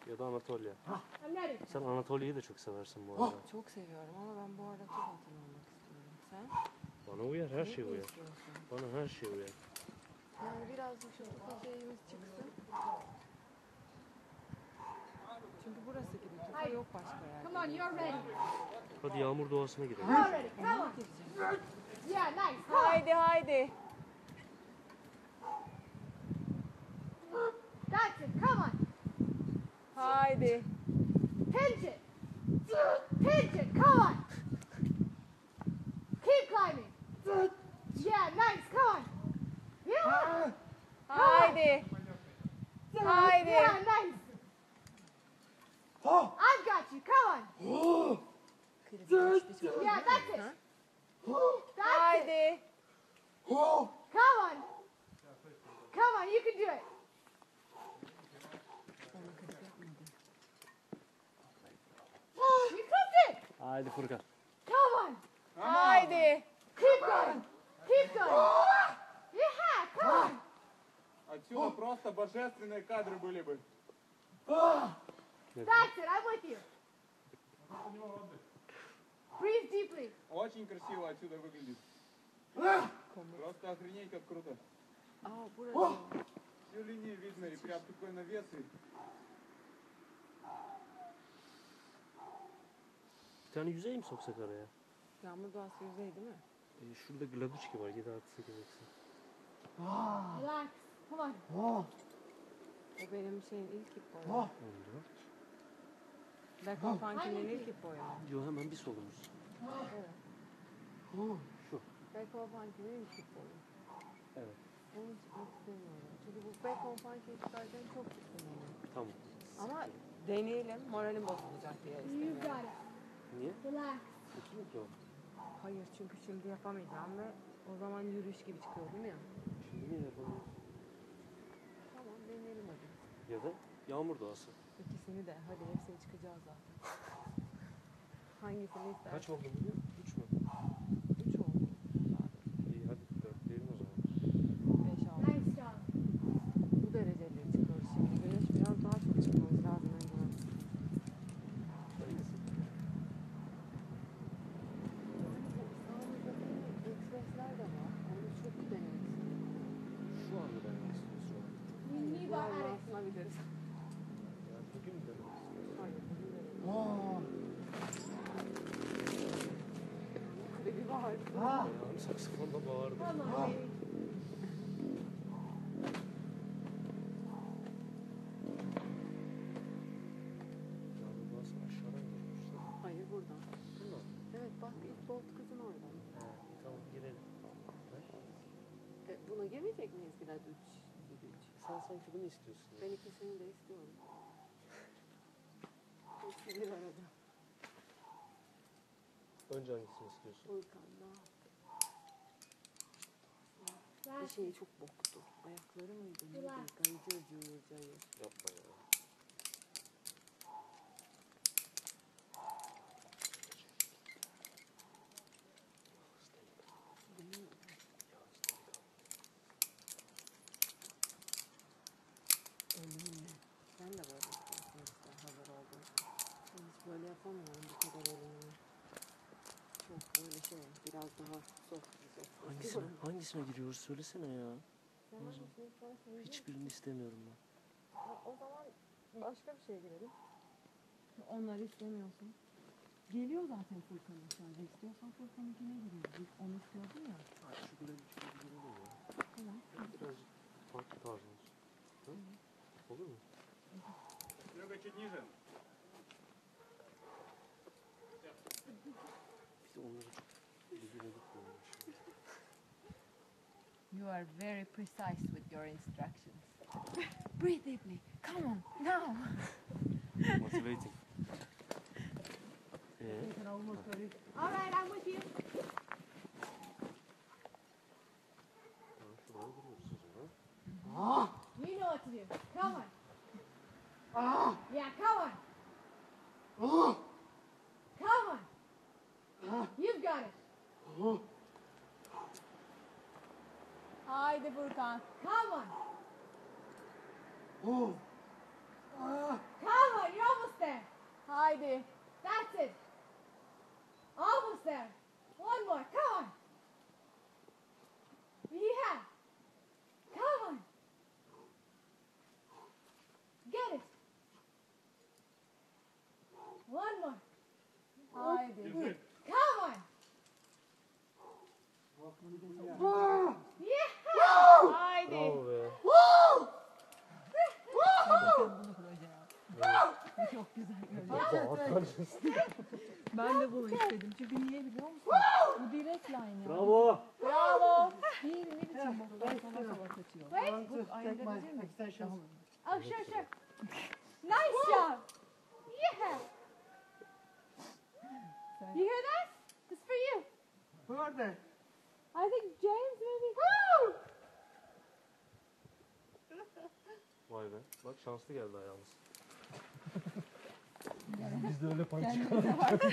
Ya da Anatolia. I'm ready. Sen Anatolia'yı da çok seversin bu arada. Çok seviyorum ama ben bu arada çok atıl olmak istiyorum. Sen? Bana uyar, her şey Ne uyar. istiyorsun? Bana her şey uyar. Yani birazcık şu tufa şeyimiz çıksın. Çünkü burası gibi tufa yok başka yerde. Come on, you're ready. Hadi yağmur doğasına gidelim. You're ready. Come Ona on. gireceğim. Yeah, nice. Come on. Haydi haydi. That's it. Come on. Haydi. Pinch it. Pinch it. Come on. Keep climbing. Yeah, nice. Come on. Yeah. Haydi. Haydi. Yeah, nice. I've got you. Come on. Yeah, that's it. That's it. Haydi. Come on. Come on, you can do it. You cooked it. Haydi Furkan. Come on. Haydi. Keep going. Keep going. Yeah, come on. Отсюда просто божественные кадры были бы. That's it. I'm with you. Breathe deeply. Очень красиво отсюда выглядит. Просто охренеть как круто. Aa burası. Всю линию видно и прям такой навес. И... Bir tane yüzey mi soksak araya? Yağmur doğası yüzey değil mi? Şurada Gladuçki var. 7 artı 8 eksi. Relax. Come on. O benim şeyin ilk ip boyu. 14. Back on Funky'nin ilk ip boyu. Yo hemen bir solumuz. Evet. Şu. Back on Funky'nin ilk ip boyu. Evet. Onu çıkmak istemiyorum. Çünkü bu Back on Funky'yi çıkarken çok istemiyorum. Tamam. Ama deneyelim. Moralim bozulacak diye You istemiyorum. got it. Niye? Relax. Kötü mü ki o? Hayır çünkü şimdi yapamayacağım ve o zaman yürüyüş gibi çıkıyordum ya. Şimdi niye yapamıyoruz? Tamam deneyelim hadi. Ya da yağmur doğası. İkisini de. Hadi hepsini çıkacağız zaten. Hangisini istersin? Kaç oldu bugün? 3 mü? 3 oldu. İyi hadi 4 diyelim o zaman. 5 6. Nice job. Bu dereceleri çıkıyoruz şimdi. Güneş biraz daha çok çıkmamız lazım bence. Hangisi? Sağımızdaki ekspresler de var. Onu çok denemek istiyorum. Şu anda denemek istiyorsun. You need Biraz at daha it. ısınabiliriz. Yani bugün mü denemek istiyorsun? Hayır, bugün deneyelim. Krebi var. Ayağım saksafonda bağırdı. Come on, baby. Yağmur doğası aşağıdan geliyormuş. Hayır buradan. Bundan. Evet bak ilk bolt kızın oradan. He, tamam girelim. Buna girmeyecek miyiz biraz 3 Sen sanki bunu istiyorsun. Ben ikisini de istiyorum. Hepsi bir arada. Önce hangisini istiyorsun? Volkan'da. Bir That's şeyi çok boktu. Ayakları mıydı? Neydi? Relax. Gaycır cayır. Yapma ya. Değil mi? Ölümle. Sen de böyle istiyorsun işte hazır oldun. Ben hiç böyle yapamıyorum bu kadar ölümle. Çok böyle şey biraz daha soft. Hangisine giriyoruz söylesene ya. Sen hangisini istersen yiyecek. Hiçbirini istemiyorum ben. O zaman başka bir şeye girelim. Onları istemiyorsun. Geliyor zaten Furkan'ın sadece. İstiyorsan Furkan'ınkine giriyoruz. Onu istiyordun ya. Hayır şu Gladuçki'ye girelim ya. Tamam. Birazcık farklı tarzımız. Hı? Olur mu? Серега, чуть ниже. Bir de onları çok birbirine gitmiyor şimdi. You are very precise with your instructions. Breathe deeply. Come on, now. Motivating. all right. I'm with you. Tamam şuraya giriyoruz o zaman. You know what to do. Come on. Yeah, come on. Come on. You've got it. Haydi Furkan. Come on. Come on. Çok güzel görünüyor. Bağırtan. Ben de bunu istedim. Çünkü niye biliyor musun? Bu direkt line ya. Bravo. Bravo. Değil, ne biçim boktan sana sola kaçıyor. Wait. Bu ayırabilir mi? Tamam. Oh, sure. Nice job. Yeah. You hear that? It's for you. Who are they? I think James maybe. Woo! Vay be. Bak şanslı geldi ayağımız. Biz de öyle panik Kendinize bak.